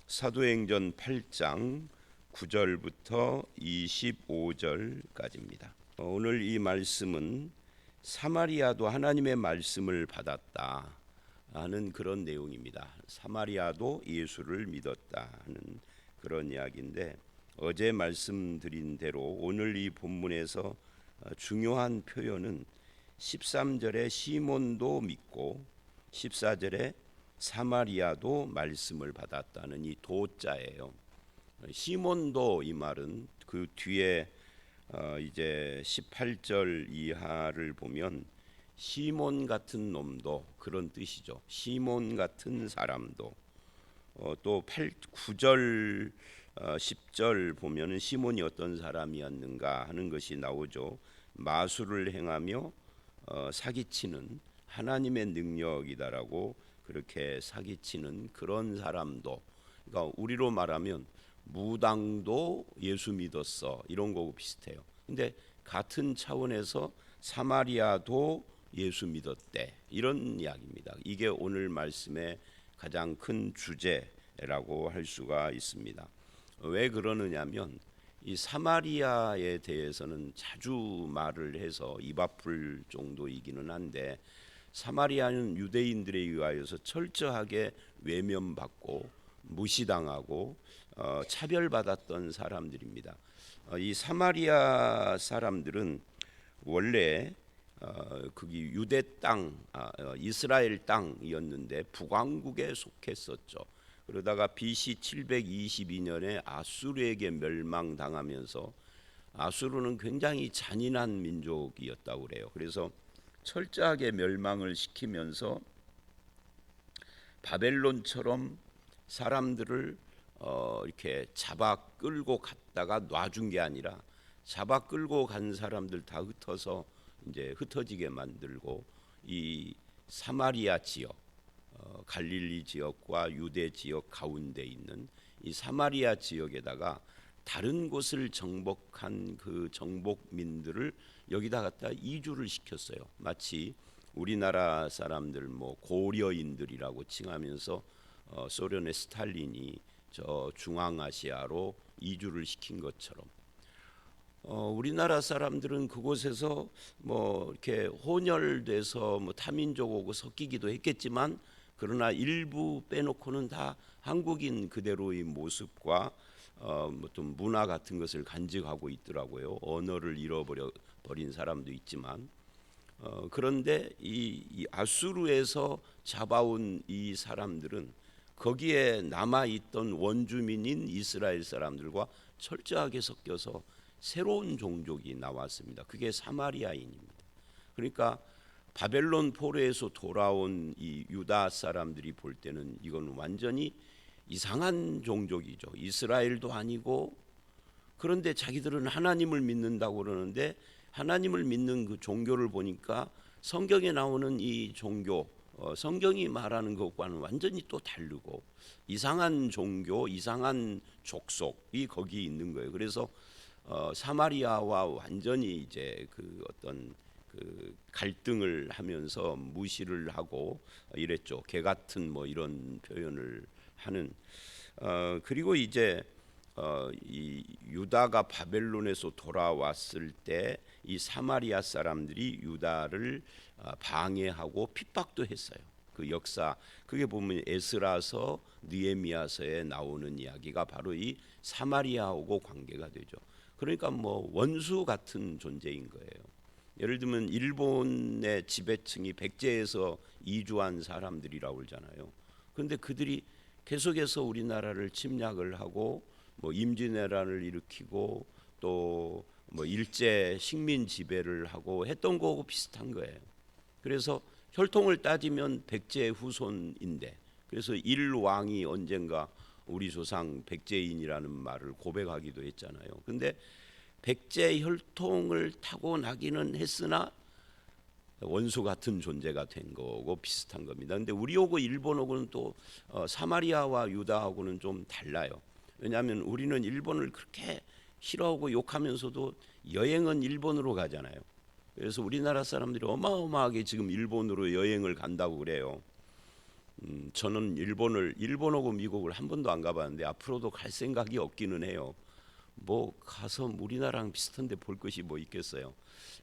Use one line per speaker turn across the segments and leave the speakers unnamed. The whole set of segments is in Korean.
사도행전 8장 9절부터 25절까지입니다. 오늘 이 말씀은 사마리아도 하나님의 말씀을 받았다 하는 그런 내용입니다. 사마리아도 예수를 믿었다 하는 그런 이야기인데, 어제 말씀드린 대로 오늘 이 본문에서 중요한 표현은 13절에 시몬도 믿고 14절에 사마리아도 말씀을 받았다는 이 도자예요. 시몬도, 이 말은 그 뒤에 이제 18절 이하를 보면 시몬 같은 놈도, 그런 뜻이죠. 시몬 같은 사람도. 또 9절 10절 보면은 시몬이 어떤 사람이었는가 하는 것이 나오죠. 마술을 행하며 사기치는 하나님의 능력이다라고 그렇게 사기치는 그런 사람도, 그러니까 우리로 말하면 무당도 예수 믿었어, 이런 거고 비슷해요. 근데 같은 차원에서 사마리아도 예수 믿었대, 이런 이야기입니다. 이게 오늘 말씀의 가장 큰 주제라고 할 수가 있습니다. 왜 그러느냐면 이 사마리아에 대해서는 자주 말을 해서 입 아플 정도이기는 한데, 사마리아는 유대인들에 의하여서 철저하게 외면받고 무시당하고 차별받았던 사람들입니다. 이 사마리아 사람들은 원래 거기 유대 땅, 이스라엘 땅이었는데 북왕국에 속했었죠. 그러다가 BC 722년에 아수르에게 멸망당하면서, 아수르는 굉장히 잔인한 민족이었다고 그래요. 그래서 철저하게 멸망을 시키면서 바벨론처럼 사람들을 이렇게 잡아 끌고 갔다가 놔준 게 아니라, 잡아 끌고 간 사람들 다 흩어서 이제 흩어지게 만들고, 이 사마리아 지역, 갈릴리 지역과 유대 지역 가운데 있는 이 사마리아 지역에다가 다른 곳을 정복한 그 정복민들을 여기다 갖다 이주를 시켰어요. 마치 우리나라 사람들 뭐 고려인들이라고 칭하면서 소련의 스탈린이 저 중앙아시아로 이주를 시킨 것처럼, 우리나라 사람들은 그곳에서 뭐 이렇게 혼혈돼서 뭐 타민족 오고 섞이기도 했겠지만, 그러나 일부 빼놓고는 다 한국인 그대로의 모습과 어떤 문화 같은 것을 간직하고 있더라고요. 언어를 잃어버린 사람도 있지만, 그런데 이 아수르에서 잡아온 이 사람들은 거기에 남아있던 원주민인 이스라엘 사람들과 철저하게 섞여서 새로운 종족이 나왔습니다. 그게 사마리아인입니다. 그러니까 바벨론 포로에서 돌아온 이 유다 사람들이 볼 때는 이건 완전히 이상한 종족이죠. 이스라엘도 아니고, 그런데 자기들은 하나님을 믿는다고 그러는데, 하나님을 믿는 그 종교를 보니까 성경에 나오는 이 종교, 성경이 말하는 것과는 완전히 또 다르고 이상한 종교, 이상한 족속이 거기 있는 거예요. 그래서 사마리아와 완전히 이제 그 어떤 그 갈등을 하면서 무시를 하고 이랬죠. 개 같은 뭐 이런 표현을 하는. 그리고 이제 이 유다가 바벨론에서 돌아왔을 때 이 사마리아 사람들이 유다를 방해하고 핍박도 했어요. 그 역사, 그게 보면 에스라서, 느헤미야서에 나오는 이야기가 바로 이 사마리아하고 관계가 되죠. 그러니까 뭐 원수 같은 존재인 거예요. 예를 들면 일본의 지배층이 백제에서 이주한 사람들이라고 그러잖아요. 그런데 그들이 계속해서 우리나라를 침략을 하고 뭐 임진왜란을 일으키고 또 뭐 일제 식민 지배를 하고 했던 거하고 비슷한 거예요. 그래서 혈통을 따지면 백제 후손인데, 그래서 일왕이 언젠가 우리 조상 백제인이라는 말을 고백하기도 했잖아요. 근데 백제 혈통을 타고나기는 했으나 원수 같은 존재가 된 거고 비슷한 겁니다. 근데 우리하고 일본하고는 또 사마리아와 유다하고는 좀 달라요. 왜냐하면 우리는 일본을 그렇게 싫어하고 욕하면서도 여행은 일본으로 가잖아요. 그래서 우리나라 사람들이 어마어마하게 지금 일본으로 여행을 간다고 그래요. 저는 일본하고 미국을 한 번도 안 가봤는데 앞으로도 갈 생각이 없기는 해요. 뭐 가서 우리나라랑 비슷한데 볼 것이 뭐 있겠어요.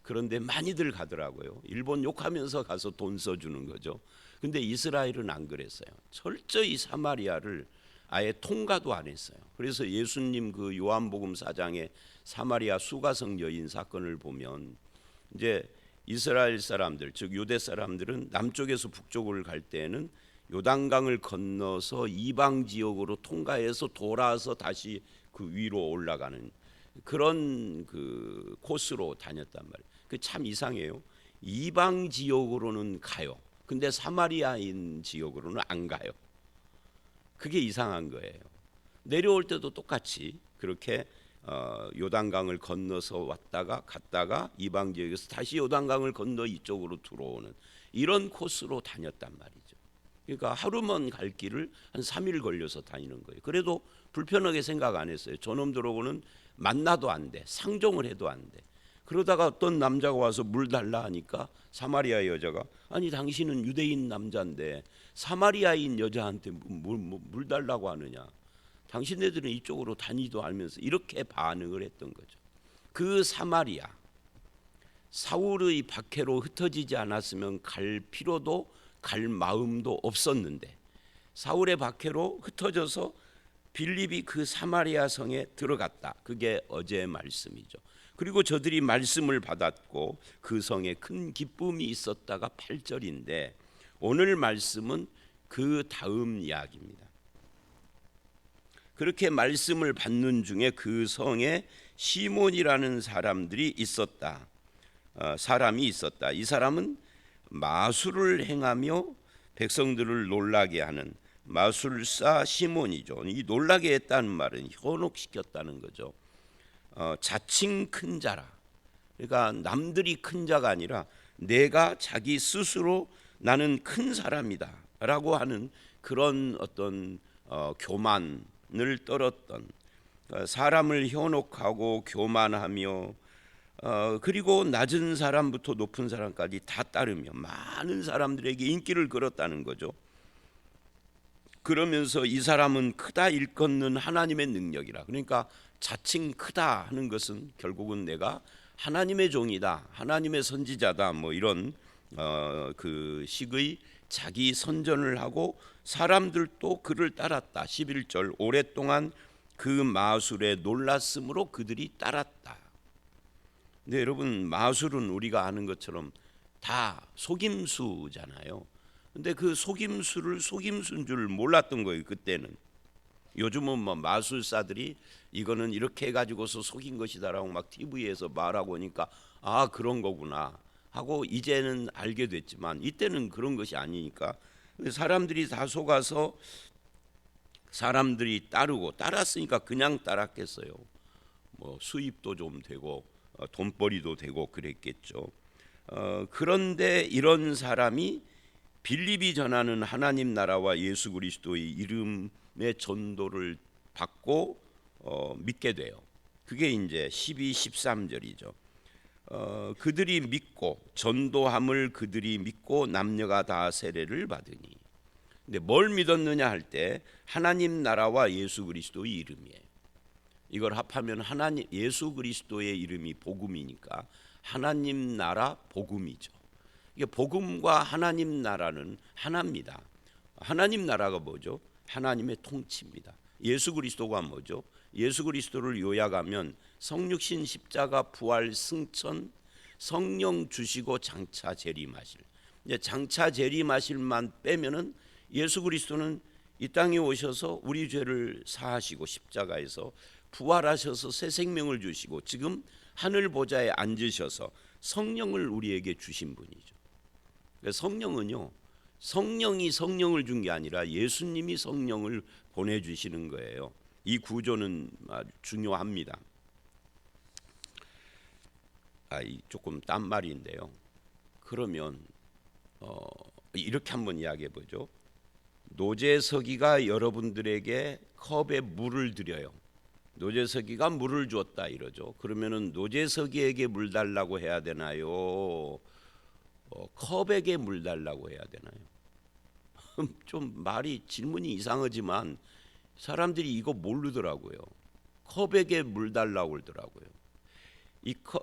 그런데 많이들 가더라고요. 일본 욕하면서 가서 돈 써주는 거죠. 근데 이스라엘은 안 그랬어요. 철저히 사마리아를 아예 통과도 안 했어요. 그래서 예수님 그 요한복음 4장의 사마리아 수가성 여인 사건을 보면 이제 이스라엘 사람들 즉 유대 사람들은 남쪽에서 북쪽을 갈 때는 요단강을 건너서 이방 지역으로 통과해서 돌아서 다시 그 위로 올라가는 그런 그 코스로 다녔단 말이에요. 그 참 이상해요. 이방 지역으로는 가요. 근데 사마리아인 지역으로는 안 가요. 그게 이상한 거예요. 내려올 때도 똑같이 그렇게 요단강을 건너서 왔다가 갔다가 이방 지역에서 다시 요단강을 건너 이쪽으로 들어오는 이런 코스로 다녔단 말이죠. 그러니까 하루만 갈 길을 한 3일 걸려서 다니는 거예요. 그래도 불편하게 생각 안 했어요. 저놈들하고는 만나도 안 돼. 상종을 해도 안 돼. 그러다가 어떤 남자가 와서 물 달라 하니까 사마리아 여자가 아니 당신은 유대인 남자인데 사마리아인 여자한테 물 달라고 하느냐. 당신네들은 이쪽으로 다니도 알면서 이렇게 반응을 했던 거죠. 그 사마리아 사울의 박해로 흩어지지 않았으면 갈 필요도 갈 마음도 없었는데 사울의 박해로 흩어져서 빌립이 그 사마리아 성에 들어갔다. 그게 어제의 말씀이죠. 그리고 저들이 말씀을 받았고 그 성에 큰 기쁨이 있었다가 8절인데 오늘 말씀은 그 다음 이야기입니다. 그렇게 말씀을 받는 중에 그 성에 시몬이라는 사람이 있었다. 이 사람은 마술을 행하며 백성들을 놀라게 하는 마술사 시몬이죠. 이 놀라게 했다는 말은 현혹시켰다는 거죠. 자칭 큰 자라. 그러니까 남들이 큰 자가 아니라 내가 자기 스스로 나는 큰 사람이다라고 하는 그런 어떤 교만을 떨었던 사람을 현혹하고 교만하며 그리고 낮은 사람부터 높은 사람까지 다 따르며 많은 사람들에게 인기를 끌었다는 거죠. 그러면서 이 사람은 크다 일컫는 하나님의 능력이라. 그러니까 자칭 크다 하는 것은 결국은 내가 하나님의 종이다, 하나님의 선지자다, 뭐 이런 그 식의 자기 선전을 하고 사람들도 그를 따랐다. 11절 오랫동안 그 마술에 놀랐으므로 그들이 따랐다. 근데 여러분 마술은 우리가 아는 것처럼 다 속임수잖아요. 근데 그 속임수를 속임수인 줄 몰랐던 거예요. 그때는. 요즘은 뭐 마술사들이 이거는 이렇게 해가지고서 속인 것이다라고 막 TV에서 말하고 오니까 아 그런 거구나 하고 이제는 알게 됐지만 이때는 그런 것이 아니니까 사람들이 다 속아서 사람들이 따랐으니까 그냥 따랐겠어요. 뭐 수입도 좀 되고 돈벌이도 되고 그랬겠죠. 그런데 이런 사람이 빌립이 전하는 하나님 나라와 예수 그리스도의 이름의 전도를 받고 믿게 돼요. 그게 이제 12, 13절이죠. 그들이 믿고 전도함을 그들이 믿고 남녀가 다 세례를 받으니. 근데 뭘 믿었느냐 할 때 하나님 나라와 예수 그리스도의 이름이에요. 이걸 합하면 하나님 예수 그리스도의 이름이 복음이니까 하나님 나라 복음이죠. 이게 복음과 하나님 나라는 하나입니다. 하나님 나라가 뭐죠? 하나님의 통치입니다. 예수 그리스도가 뭐죠? 예수 그리스도를 요약하면 성육신 십자가 부활 승천 성령 주시고 장차 재림하실. 이제 장차 재림하실만 빼면은 예수 그리스도는 이 땅에 오셔서 우리 죄를 사하시고 십자가에서 부활하셔서 새 생명을 주시고 지금 하늘 보좌에 앉으셔서 성령을 우리에게 주신 분이죠. 성령은요, 성령이 성령을 준 게 아니라 예수님이 성령을 보내주시는 거예요. 이 구조는 아주 중요합니다. 조금 딴 말인데요. 그러면 이렇게 한번 이야기해 보죠. 노재석이가 여러분들에게 컵에 물을 드려요. 노재석이가 물을 주었다 이러죠. 그러면은 노재석이에게 물 달라고 해야 되나요? 컵에게 물 달라고 해야 되나요? 좀 말이 질문이 이상하지만 사람들이 이거 모르더라고요. 컵에게 물 달라고 그러더라고요.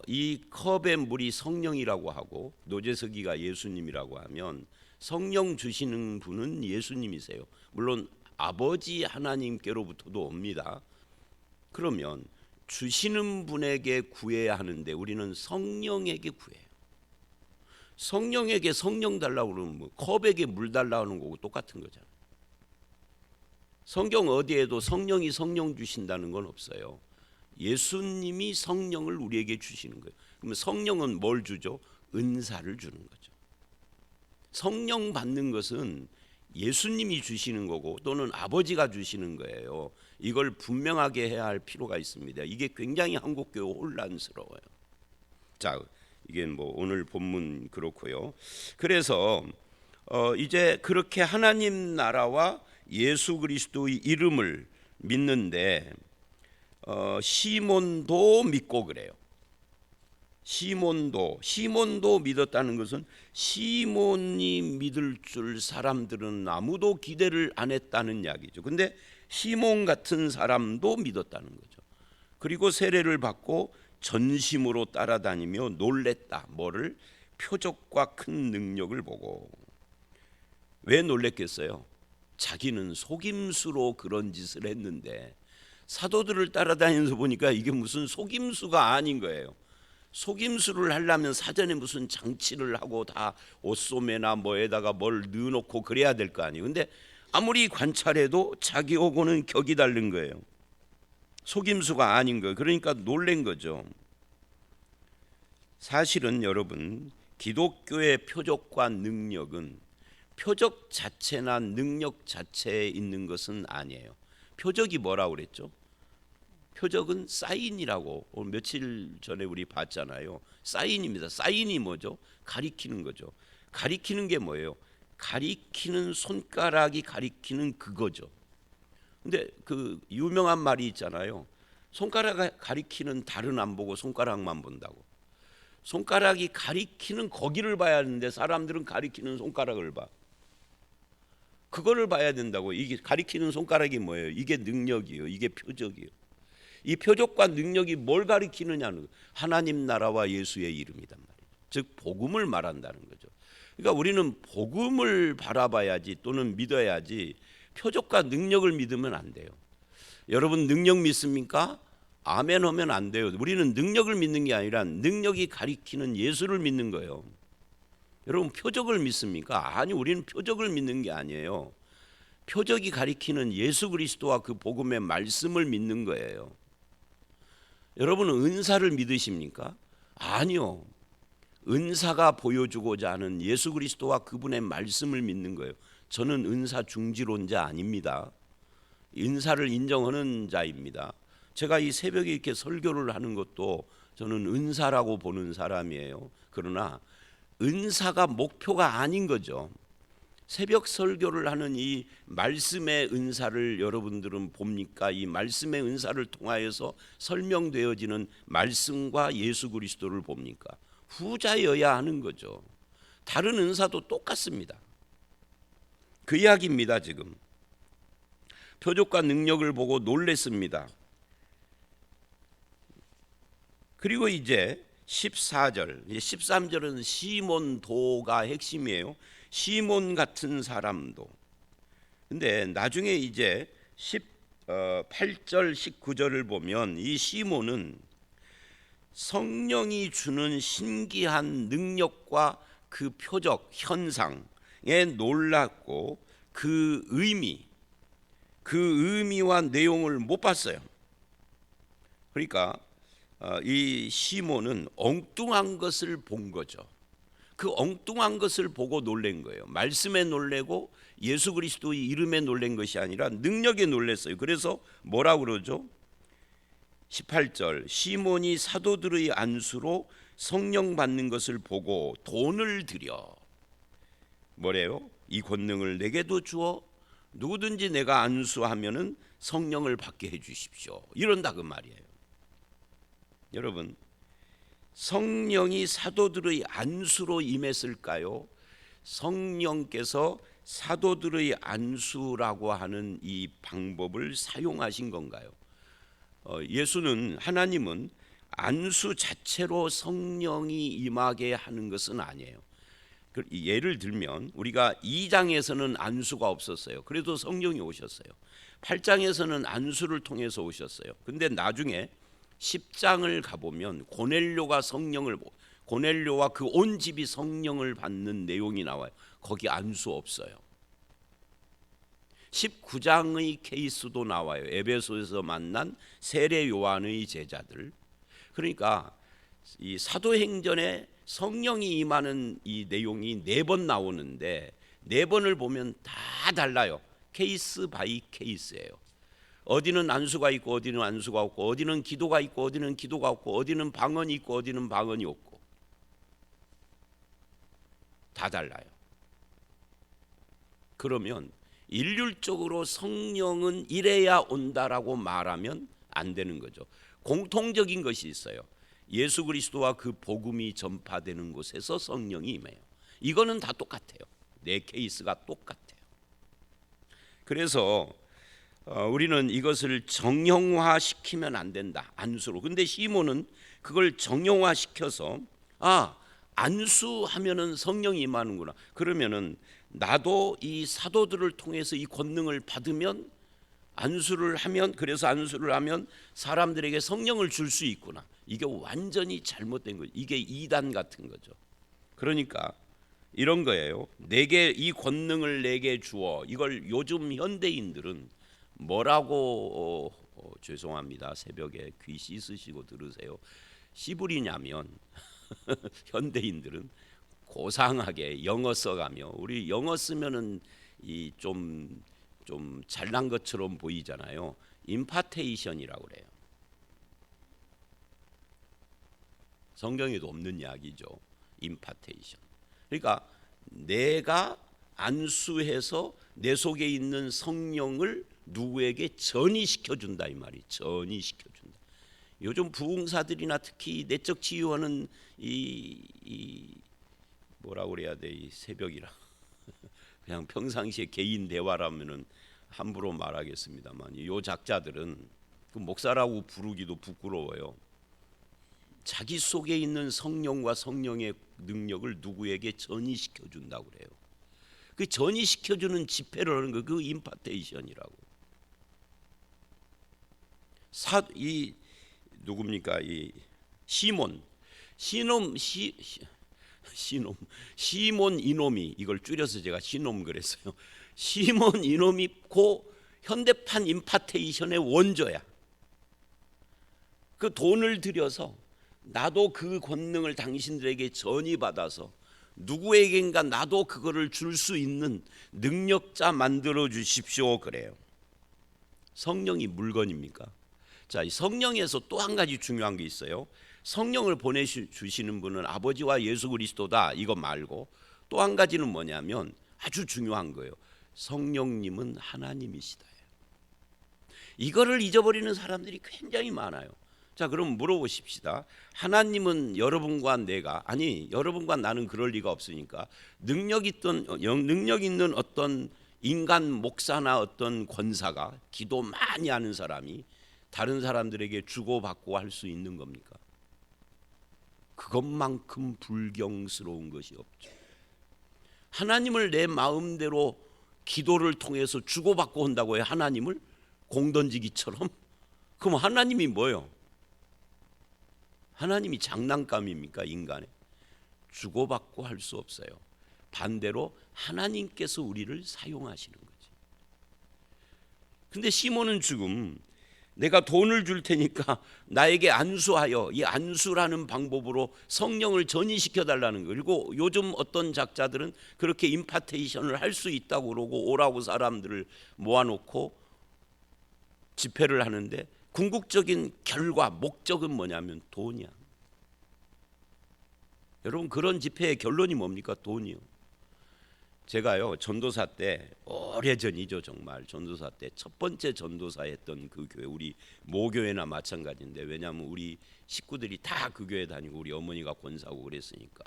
이 컵의 물이 성령이라고 하고 노재석이가 예수님이라고 하면 성령 주시는 분은 예수님이세요. 물론 아버지 하나님께로부터도 옵니다. 그러면 주시는 분에게 구해야 하는데 우리는 성령에게 구해요. 성령에게 성령 달라고 그러면 뭐 컵에게 물 달라고 하는 거고 똑같은 거잖아요. 성경 어디에도 성령이 성령 주신다는 건 없어요. 예수님이 성령을 우리에게 주시는 거예요. 그러면 성령은 뭘 주죠? 은사를 주는 거죠. 성령 받는 것은 예수님이 주시는 거고 또는 아버지가 주시는 거예요. 이걸 분명하게 해야 할 필요가 있습니다. 이게 굉장히 한국교회 혼란스러워요. 자, 이게 뭐 오늘 본문 그렇고요. 그래서 이제 그렇게 하나님 나라와 예수 그리스도의 이름을 믿는데 시몬도 믿고 그래요. 시몬도 믿었다는 것은 시몬이 믿을 줄 사람들은 아무도 기대를 안 했다는 이야기죠. 근데 시몬 같은 사람도 믿었다는 거죠. 그리고 세례를 받고 전심으로 따라다니며 놀랬다. 뭐를? 표적과 큰 능력을 보고. 왜 놀랬겠어요? 자기는 속임수로 그런 짓을 했는데 사도들을 따라다니면서 보니까 이게 무슨 속임수가 아닌 거예요. 속임수를 하려면 사전에 무슨 장치를 하고 다 옷소매나 뭐에다가 뭘 넣어놓고 그래야 될 거 아니에요. 근데 아무리 관찰해도 자기하고는 격이 다른 거예요. 속임수가 아닌 거예요. 그러니까 놀란 거죠. 사실은 여러분, 기독교의 표적과 능력은 표적 자체나 능력 자체에 있는 것은 아니에요. 표적이 뭐라고 그랬죠? 표적은 사인이라고 오늘 며칠 전에 우리 봤잖아요. 사인입니다. 사인이 뭐죠? 가리키는 거죠. 가리키는 게 뭐예요? 가리키는 손가락이 가리키는 그거죠. 근데 그 유명한 말이 있잖아요. 손가락 가리키는 달은 안 보고 손가락만 본다고. 손가락이 가리키는 거기를 봐야 하는데 사람들은 가리키는 손가락을 봐. 그거를 봐야 된다고. 이게 가리키는 손가락이 뭐예요? 이게 능력이에요. 이게 표적이에요. 이 표적과 능력이 뭘 가리키느냐는 하나님 나라와 예수의 이름이란 말이에요. 즉 복음을 말한다는 거죠. 그러니까 우리는 복음을 바라봐야지 또는 믿어야지 표적과 능력을 믿으면 안 돼요. 여러분 능력 믿습니까? 아멘 하면 안 돼요. 우리는 능력을 믿는 게 아니라 능력이 가리키는 예수를 믿는 거예요. 여러분 표적을 믿습니까? 아니, 우리는 표적을 믿는 게 아니에요. 표적이 가리키는 예수 그리스도와 그 복음의 말씀을 믿는 거예요. 여러분은 은사를 믿으십니까? 아니요. 은사가 보여주고자 하는 예수 그리스도와 그분의 말씀을 믿는 거예요. 저는 은사 중지론자 아닙니다. 은사를 인정하는 자입니다. 제가 이 새벽에 이렇게 설교를 하는 것도 저는 은사라고 보는 사람이에요. 그러나 은사가 목표가 아닌 거죠. 새벽 설교를 하는 이 말씀의 은사를 여러분들은 봅니까? 이 말씀의 은사를 통하여서 설명되어지는 말씀과 예수 그리스도를 봅니까? 후자여야 하는 거죠. 다른 은사도 똑같습니다. 그 이야기입니다. 지금 표적과 능력을 보고 놀랬습니다. 그리고 이제 14절, 13절은 시몬도가 핵심이에요. 시몬 같은 사람도. 근데 나중에 이제 18절 19절을 보면 이 시몬은 성령이 주는 신기한 능력과 그 표적 현상에 놀랐고 그 의미와 내용을 못 봤어요. 그러니까 이 시몬은 엉뚱한 것을 본 거죠. 그 엉뚱한 것을 보고 놀란 거예요. 말씀에 놀래고 예수 그리스도의 이름에 놀란 것이 아니라 능력에 놀랐어요. 그래서 뭐라고 그러죠? 18절 시몬이 사도들의 안수로 성령 받는 것을 보고 돈을 들여 뭐래요? 이 권능을 내게도 주어 누구든지 내가 안수하면은 성령을 받게 해 주십시오. 이런다 그 말이에요. 여러분, 성령이 사도들의 안수로 임했을까요? 성령께서 사도들의 안수라고 하는 이 방법을 사용하신 건가요? 예수는, 하나님은 안수 자체로 성령이 임하게 하는 것은 아니에요. 예를 들면 우리가 2장에서는 안수가 없었어요. 그래도 성령이 오셨어요. 8장에서는 안수를 통해서 오셨어요. 근데 나중에 10장을 가보면 고넬료와 그 온 집이 성령을 받는 내용이 나와요. 거기 안수 없어요. 19장의 케이스도 나와요. 에베소에서 만난 세례 요한의 제자들. 그러니까 이 사도행전에 성령이 임하는 이 내용이 4번 나오는데 4번을 보면 다 달라요. 케이스 바이 케이스예요. 어디는 안수가 있고 어디는 안수가 없고, 어디는 기도가 있고 어디는 기도가 없고, 어디는 방언이 있고 어디는 방언이 없고, 다 달라요. 그러면 일률적으로 성령은 이래야 온다라고 말하면 안 되는 거죠. 공통적인 것이 있어요. 예수 그리스도와 그 복음이 전파되는 곳에서 성령이 임해요. 이거는 다 똑같아요. 내 케이스가 똑같아요. 그래서 우리는 이것을 정형화시키면 안 된다, 안수로. 근데 시몬은 그걸 정형화시켜서 안수하면은 성령이 임하는구나. 그러면은 나도 이 사도들을 통해서 이 권능을 받으면, 안수를 하면, 그래서 안수를 하면 사람들에게 성령을 줄 수 있구나. 이게 완전히 잘못된 거죠. 이게 이단 같은 거죠. 그러니까 이런 거예요. 내게 이 권능을 내게 주어. 이걸 요즘 현대인들은 뭐라고 죄송합니다. 새벽에 귀 씻으시고 들으세요. 씨부리냐면 현대인들은 고상하게 영어 써가며, 우리 영어 쓰면은 이 좀 잘난 것처럼 보이잖아요. 임파테이션이라고 그래요. 성경에도 없는 이야기죠. 임파테이션. 그러니까 내가 안수해서 내 속에 있는 성령을 누구에게 전이시켜 준다, 이 말이. 전이시켜 준다. 요즘 부흥사들이나 특히 내적 치유하는 이 뭐라고 그래야 돼? 이 새벽이라. 그냥 평상시에 개인 대화라면은 함부로 말하겠습니다만, 요 작자들은 그 목사라고 부르기도 부끄러워요. 자기 속에 있는 성령과 성령의 능력을 누구에게 전이시켜 준다고 그래요. 그 전이시켜 주는 집회를 하는 거, 그 임파테이션이라고. 이 누굽니까? 이 시몬 이놈이, 이걸 줄여서 제가 시놈 그랬어요. 시몬 이놈이 고 현대판 임파테이션의 원조야. 그 돈을 들여서 나도 그 권능을 당신들에게 전이받아서 누구에겐가 나도 그거를 줄 수 있는 능력자 만들어 주십시오, 그래요. 성령이 물건입니까? 자, 이 성령에서 또 한 가지 중요한 게 있어요. 성령을 보내주시는 분은 아버지와 예수 그리스도다, 이거 말고 또 한 가지는 뭐냐면 아주 중요한 거예요. 성령님은 하나님이시다. 이거를 잊어버리는 사람들이 굉장히 많아요. 자, 그럼 물어보십시다. 하나님은 여러분과 여러분과 나는 그럴 리가 없으니까 능력 있는 어떤 인간 목사나 어떤 권사가, 기도 많이 하는 사람이 다른 사람들에게 주고받고 할 수 있는 겁니까? 그것만큼 불경스러운 것이 없죠. 하나님을 내 마음대로 기도를 통해서 주고받고 한다고 해요. 하나님을 공 던지기처럼. 그럼 하나님이 뭐예요? 하나님이 장난감입니까? 인간에 주고받고 할 수 없어요. 반대로 하나님께서 우리를 사용하시는 거지. 근데 시몬은 지금 내가 돈을 줄 테니까 나에게 안수하여, 이 안수라는 방법으로 성령을 전이시켜 달라는 거. 그리고 요즘 어떤 작자들은 그렇게 임파테이션을 할 수 있다고 그러고 오라고 사람들을 모아놓고 집회를 하는데 궁극적인 결과, 목적은 뭐냐면 돈이야. 여러분, 그런 집회의 결론이 뭡니까? 돈이요. 제가요, 전도사 때, 오래전이죠, 정말. 전도사 때 첫 번째 전도사 했던 그 교회, 우리 모교회나 마찬가지인데, 왜냐하면 우리 식구들이 다 그 교회 다니고 우리 어머니가 권사고 그랬으니까.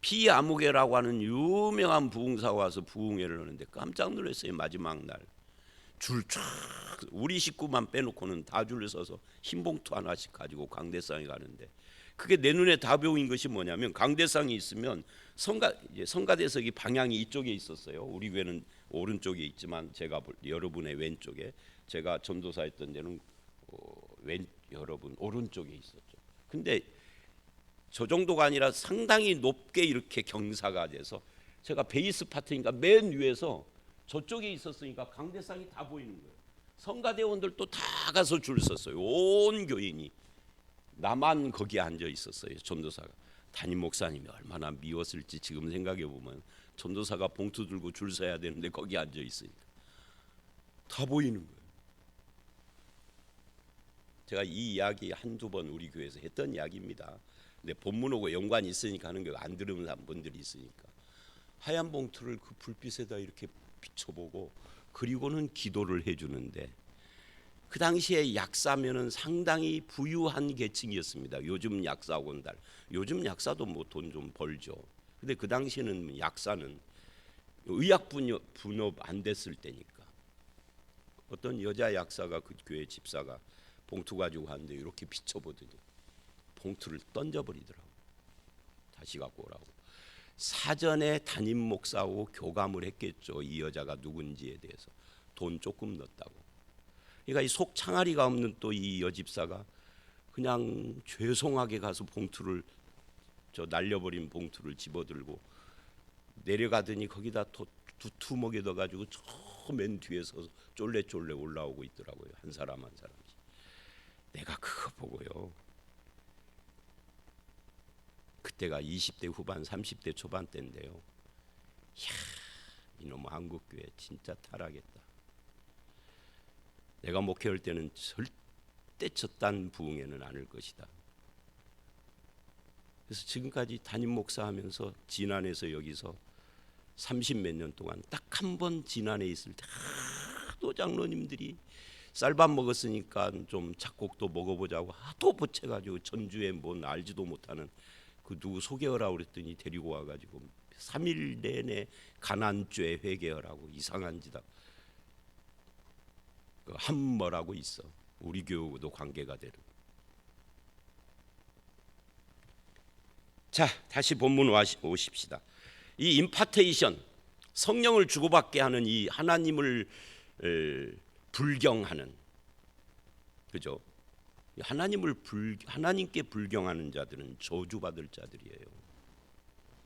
피아무개라고 하는 유명한 부흥사가 와서 부흥회를 하는데 깜짝 놀랐어요. 마지막 날 줄 쫙 우리 식구만 빼놓고는 다 줄을 서서 흰 봉투 하나씩 가지고 강대상에 가는데, 그게 내 눈에 다 보인 것이 뭐냐면, 강대상이 있으면 성가대석이 방향이 이쪽에 있었어요. 우리 교회는 오른쪽에 있지만 제가 여러분의 왼쪽에, 제가 전도사했던 데는 여러분 오른쪽에 있었죠. 근데 저 정도가 아니라 상당히 높게 이렇게 경사가 돼서 제가 베이스 파트니까 맨 위에서 저쪽에 있었으니까 강대상이 다 보이는 거예요. 성가대원들도 다 가서 줄 섰어요. 온 교인이. 나만 거기에 앉아 있었어요. 전도사가. 담임 목사님이 얼마나 미웠을지 지금 생각해 보면, 전도사가 봉투 들고 줄 서야 되는데 거기 앉아 있으니까 다 보이는 거예요. 제가 이 이야기 한두 번 우리 교회에서 했던 이야기입니다. 근데 본문하고 연관이 있으니까 하는 거, 안 들으면 분들이 있으니까. 하얀 봉투를 그 불빛에다 이렇게 비춰보고 그리고는 기도를 해주는데, 그 당시에 약사면은 상당히 부유한 계층이었습니다. 요즘 약사하고는 달라. 요즘 약사도 뭐 돈 좀 벌죠. 근데 그 당시에는 약사는 의학 분업 안 됐을 때니까. 어떤 여자 약사가 그 교회 집사가 봉투 가지고 갔는데 이렇게 비춰보더니 봉투를 던져버리더라고. 다시 갖고 오라고. 사전에 담임 목사하고 교감을 했겠죠. 이 여자가 누군지에 대해서. 돈 조금 넣었다고. 그러니까 이 속 창아리가 없는 또 이 여집사가 그냥 죄송하게 가서 봉투를, 저 날려버린 봉투를 집어들고 내려가더니 거기다 두툼하게 넣어가지고 저 맨 뒤에서 쫄래쫄래 올라오고 있더라고요. 한 사람 한 사람씩. 내가 그거 보고요. 그때가 20대 후반 30대 초반 때인데요. 이야, 이놈 한국교회 진짜 타락했다. 내가 목회할 때는 절대 저딴 부흥회는 않을 것이다. 그래서 지금까지 담임 목사 하면서 진안에서 여기서 30몇 년 동안 딱 한 번 진안에 있을 때 하도 장로님들이 쌀밥 먹었으니까 좀 작곡도 먹어보자고 하도 보채가지고 전주에 뭔 알지도 못하는 그 누구 소개하라고 그랬더니 데리고 와가지고 3일 내내 가난죄 회개하라고 이상한 짓 하고 그 한머라고 있어. 우리 교우도 관계가 되는. 자, 다시 본문 오십시다. 이 임파테이션, 성령을 주고받게 하는 이 하나님을 불경하는, 그죠? 하나님께 불경하는 자들은 저주받을 자들이에요.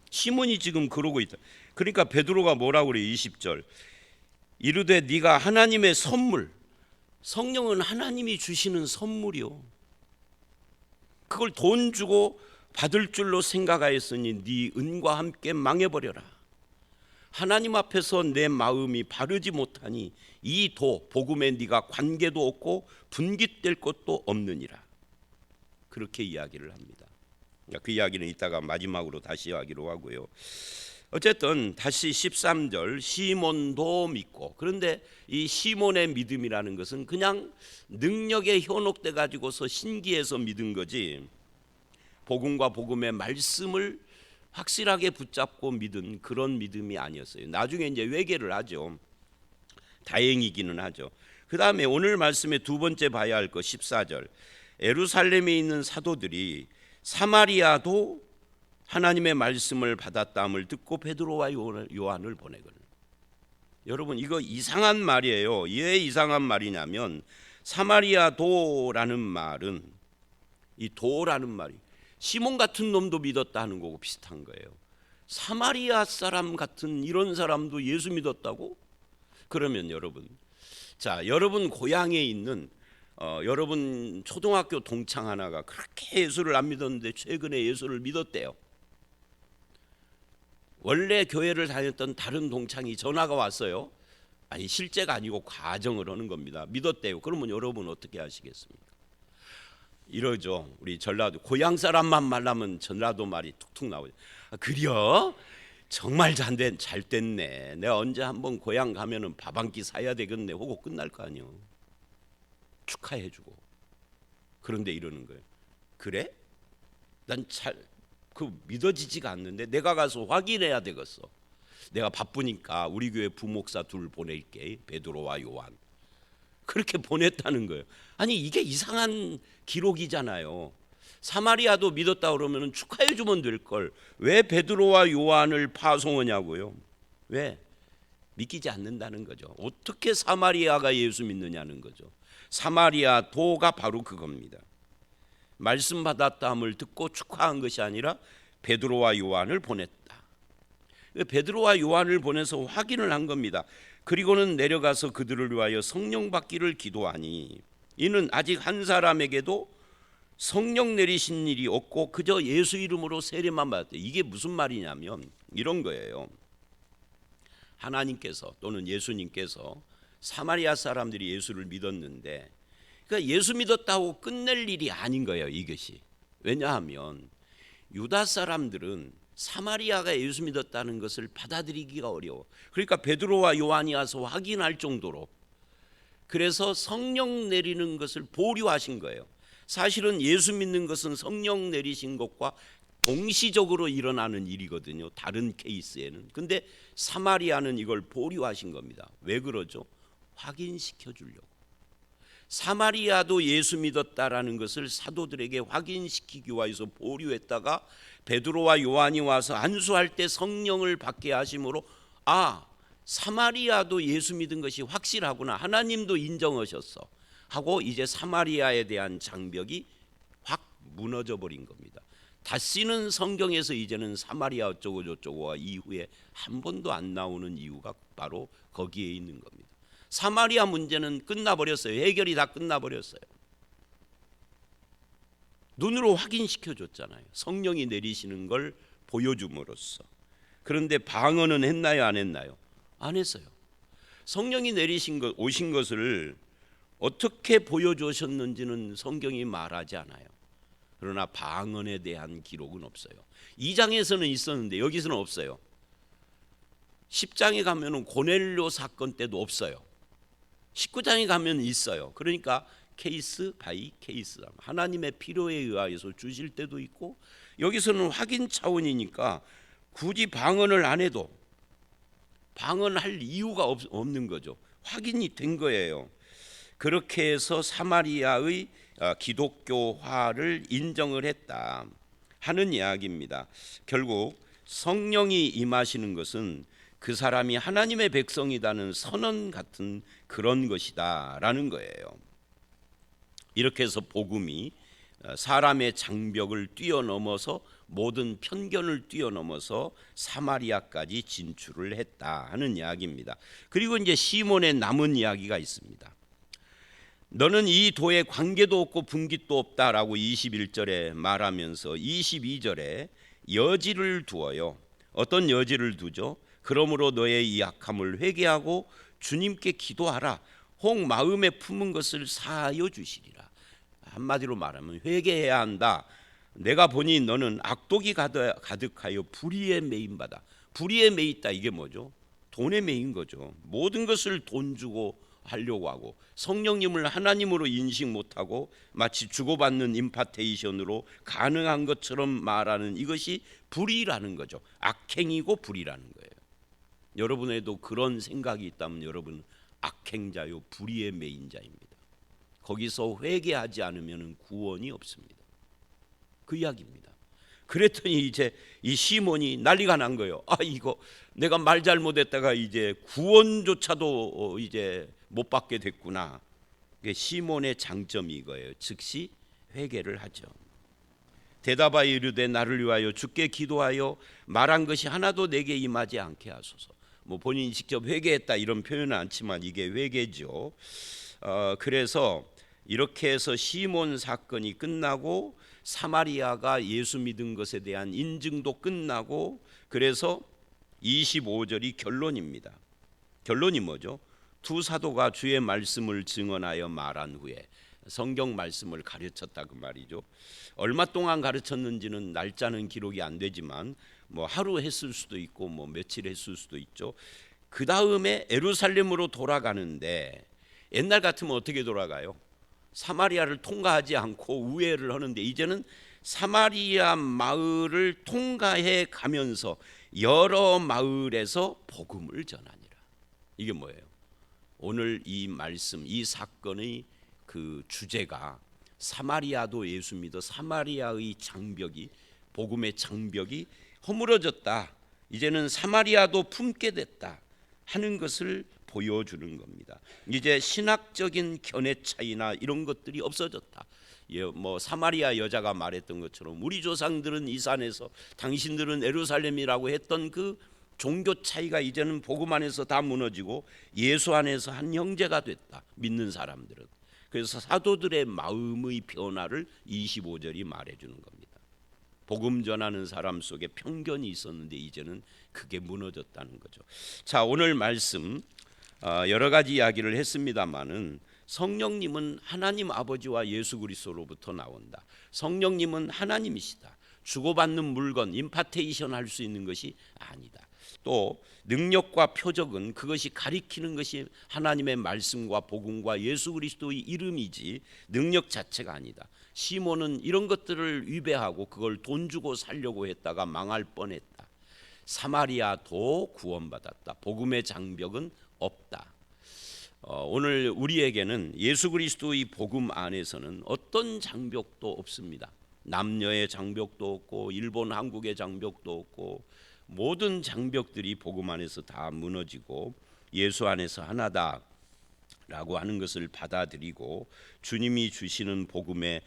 시몬이 지금 그러고 있다. 그러니까 베드로가 뭐라고 그래? 20절. 이르되 네가 하나님의 선물, 성령은 하나님이 주시는 선물이요. 그걸 돈 주고 받을 줄로 생각하였으니 네 은과 함께 망해버려라. 하나님 앞에서 내 마음이 바르지 못하니 이 복음에 네가 관계도 없고 분깃될 것도 없느니라. 그렇게 이야기를 합니다. 그 이야기는 이따가 마지막으로 다시 하기로 하고요. 어쨌든 다시 13절, 시몬도 믿고. 그런데 이 시몬의 믿음이라는 것은 그냥 능력에 현혹돼 가지고서 신기해서 믿은 거지, 복음과 복음의 말씀을 확실하게 붙잡고 믿은 그런 믿음이 아니었어요. 나중에 이제 회개를 하죠. 다행이기는 하죠. 그 다음에 오늘 말씀의 두 번째 봐야 할 것 14절. 예루살렘에 있는 사도들이 사마리아도 하나님의 말씀을 받았다함을 듣고 베드로와 요한을 보내거든. 여러분, 이거 이상한 말이에요. 왜 이상한 말이냐면, 사마리아도라는 말은, 이 도라는 말이 시몬 같은 놈도 믿었다는 거고 비슷한 거예요. 사마리아 사람 같은 이런 사람도 예수 믿었다고? 그러면 여러분, 자, 여러분 고향에 있는 여러분 초등학교 동창 하나가 그렇게 예수를 안 믿었는데 최근에 예수를 믿었대요. 원래 교회를 다녔던 다른 동창이 전화가 왔어요. 아니, 실제가 아니고 가정을 하는 겁니다. 믿었대요. 그러면 여러분 어떻게 하시겠습니까? 이러죠. 우리 전라도 고향 사람만 말하면 전라도 말이 툭툭 나오죠. 아, 그려? 정말 잘 됐네. 내가 언제 한번 고향 가면은 밥 한 끼 사야 되겠네. 하고 끝날 거 아니요. 축하해주고. 그런데 이러는 거예요. 그래? 난 그 믿어지지가 않는데 내가 가서 확인해야 되겠어. 내가 바쁘니까 우리 교회 부목사 둘 보낼게, 베드로와 요한. 그렇게 보냈다는 거예요. 아니 이게 이상한 기록이잖아요. 사마리아도 믿었다 그러면 축하해 주면 될 걸. 왜 베드로와 요한을 파송하냐고요. 왜? 믿기지 않는다는 거죠. 어떻게 사마리아가 예수 믿느냐는 거죠. 사마리아 도가 바로 그겁니다. 말씀 받았다함을 듣고 축하한 것이 아니라 베드로와 요한을 보냈다. 베드로와 요한을 보내서 확인을 한 겁니다. 그리고는 내려가서 그들을 위하여 성령 받기를 기도하니 이는 아직 한 사람에게도 성령 내리신 일이 없고 그저 예수 이름으로 세례만 받았대. 이게 무슨 말이냐면 이런 거예요. 하나님께서 또는 예수님께서 사마리아 사람들이 예수를 믿었는데 그러니까 예수 믿었다고 끝낼 일이 아닌 거예요. 이것이. 왜냐하면 유다 사람들은 사마리아가 예수 믿었다는 것을 받아들이기가 어려워. 그러니까 베드로와 요한이 와서 확인할 정도로, 그래서 성령 내리는 것을 보류하신 거예요. 사실은 예수 믿는 것은 성령 내리신 것과 동시적으로 일어나는 일이거든요. 다른 케이스에는. 근데 사마리아는 이걸 보류하신 겁니다. 왜 그러죠? 확인시켜 주려고. 사마리아도 예수 믿었다라는 것을 사도들에게 확인시키기 위해서 보류했다가 베드로와 요한이 와서 안수할 때 성령을 받게 하심으로 사마리아도 예수 믿은 것이 확실하구나, 하나님도 인정하셨어 하고 이제 사마리아에 대한 장벽이 확 무너져 버린 겁니다. 다시는 성경에서 이제는 사마리아 어쩌고 저쩌고와 이후에 한 번도 안 나오는 이유가 바로 거기에 있는 겁니다. 사마리아 문제는 끝나버렸어요. 해결이 다 끝나버렸어요. 눈으로 확인시켜 줬잖아요. 성령이 내리시는 걸 보여줌으로써. 그런데 방언은 했나요, 안 했나요? 안 했어요. 성령이 내리신 것, 오신 것을 어떻게 보여주셨는지는 성경이 말하지 않아요. 그러나 방언에 대한 기록은 없어요. 2장에서는 있었는데 여기서는 없어요. 10장에 가면은 고넬료 사건 때도 없어요. 19장에 가면 있어요. 그러니까 케이스 바이 케이스, 하나님의 필요에 의해서 주실 때도 있고, 여기서는 확인 차원이니까 굳이 방언을 안 해도 방언할 이유가 없는 거죠. 확인이 된 거예요. 그렇게 해서 사마리아의 기독교화를 인정을 했다 하는 이야기입니다. 결국 성령이 임하시는 것은 그 사람이 하나님의 백성이라는 선언 같은 그런 것이다라는 거예요. 이렇게 해서 복음이 사람의 장벽을 뛰어넘어서 모든 편견을 뛰어넘어서 사마리아까지 진출을 했다 하는 이야기입니다. 그리고 이제 시몬의 남은 이야기가 있습니다. 너는 이 도에 관계도 없고 분깃도 없다라고 21절에 말하면서 22절에 여지를 두어요. 어떤 여지를 두죠? 그러므로 너의 이 악함을 회개하고 주님께 기도하라. 혹 마음에 품은 것을 사하여 주시리라. 한마디로 말하면 회개해야 한다. 내가 보니 너는 악독이 가득하여 불의에 매인바다. 불의에 매있다. 이게 뭐죠? 돈에 매인 거죠. 모든 것을 돈 주고 하려고 하고 성령님을 하나님으로 인식 못하고 마치 주고받는 임파테이션으로 가능한 것처럼 말하는 이것이 불의라는 거죠. 악행이고 불의라는 거예요. 여러분에도 그런 생각이 있다면 여러분 악행자요 불의의 매인 자입니다. 거기서 회개하지 않으면 구원이 없습니다. 그 이야기입니다. 그랬더니 이제 이 시몬이 난리가 난 거예요. 이거 내가 말 잘못했다가 이제 구원조차도 이제 못 받게 됐구나. 시몬의 장점이 이거예요. 즉시 회개를 하죠. 대답하여 이르되 나를 위하여 주께 기도하여 말한 것이 하나도 내게 임하지 않게 하소서. 본인이 직접 회개했다 이런 표현은 않지만 이게 회개죠. 그래서 이렇게 해서 시몬 사건이 끝나고 사마리아가 예수 믿은 것에 대한 인증도 끝나고, 그래서 25절이 결론입니다. 결론이 뭐죠? 두 사도가 주의 말씀을 증언하여 말한 후에 성경 말씀을 가르쳤다 그 말이죠. 얼마 동안 가르쳤는지는 날짜는 기록이 안 되지만 하루 했을 수도 있고 며칠 했을 수도 있죠. 그 다음에 예루살렘으로 돌아가는데 옛날 같으면 어떻게 돌아가요? 사마리아를 통과하지 않고 우회를 하는데 이제는 사마리아 마을을 통과해 가면서 여러 마을에서 복음을 전하니라. 이게 뭐예요? 오늘 이 말씀, 이 사건의 그 주제가 사마리아도 예수 믿어 사마리아의 장벽이, 복음의 장벽이 허물어졌다, 이제는 사마리아도 품게 됐다 하는 것을 보여주는 겁니다. 이제 신학적인 견해 차이나 이런 것들이 없어졌다. 뭐 사마리아 여자가 말했던 것처럼 우리 조상들은 이 산에서 당신들은 예루살렘이라고 했던 그 종교 차이가 이제는 복음 안에서 다 무너지고 예수 안에서 한 형제가 됐다, 믿는 사람들은. 그래서 사도들의 마음의 변화를 25절이 말해주는 겁니다. 복음 전하는 사람 속에 편견이 있었는데 이제는 그게 무너졌다는 거죠. 자, 오늘 말씀 여러 가지 이야기를 했습니다마는 성령님은 하나님 아버지와 예수 그리스도로부터 나온다. 성령님은 하나님이시다. 주고받는 물건, 임파테이션 할 수 있는 것이 아니다. 또 능력과 표적은 그것이 가리키는 것이 하나님의 말씀과 복음과 예수 그리스도의 이름이지 능력 자체가 아니다. 시몬은 이런 것들을 위배하고 그걸 돈 주고 살려고 했다가 망할 뻔했다. 사마리아도 구원받았다. 복음의 장벽은 없다. 오늘 우리에게는 예수 그리스도의 복음 안에서는 어떤 장벽도 없습니다. 남녀의 장벽도 없고 일본 한국의 장벽도 없고 모든 장벽들이 복음 안에서 다 무너지고 예수 안에서 하나다라고 하는 것을 받아들이고 주님이 주시는 복음의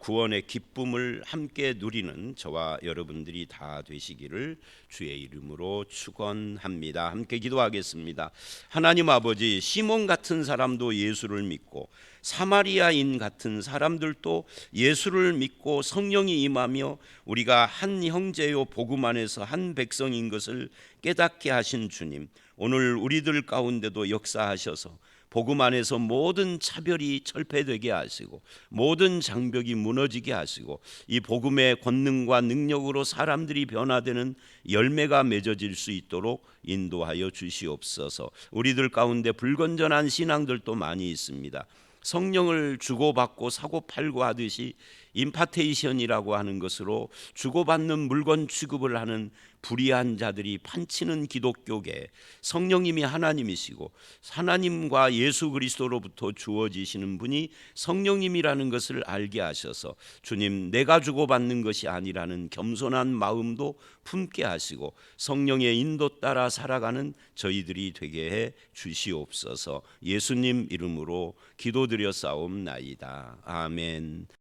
구원의 기쁨을 함께 누리는 저와 여러분들이 다 되시기를 주의 이름으로 축원합니다. 함께 기도하겠습니다. 하나님 아버지, 시몬 같은 사람도 예수를 믿고 사마리아인 같은 사람들도 예수를 믿고 성령이 임하며 우리가 한 형제요 복음 안에서 한 백성인 것을 깨닫게 하신 주님, 오늘 우리들 가운데도 역사하셔서 복음 안에서 모든 차별이 철폐되게 하시고 모든 장벽이 무너지게 하시고 이 복음의 권능과 능력으로 사람들이 변화되는 열매가 맺어질 수 있도록 인도하여 주시옵소서. 우리들 가운데 불건전한 신앙들도 많이 있습니다. 성령을 주고받고 사고팔고 하듯이 임파테이션이라고 하는 것으로 주고받는 물건 취급을 하는 불의한 자들이 판치는 기독교계, 성령님이 하나님이시고 하나님과 예수 그리스도로부터 주어지시는 분이 성령님이라는 것을 알게 하셔서 주님, 내가 주고받는 것이 아니라는 겸손한 마음도 품게 하시고 성령의 인도 따라 살아가는 저희들이 되게 해 주시옵소서. 예수님 이름으로 기도드려 싸움나이다. 아멘.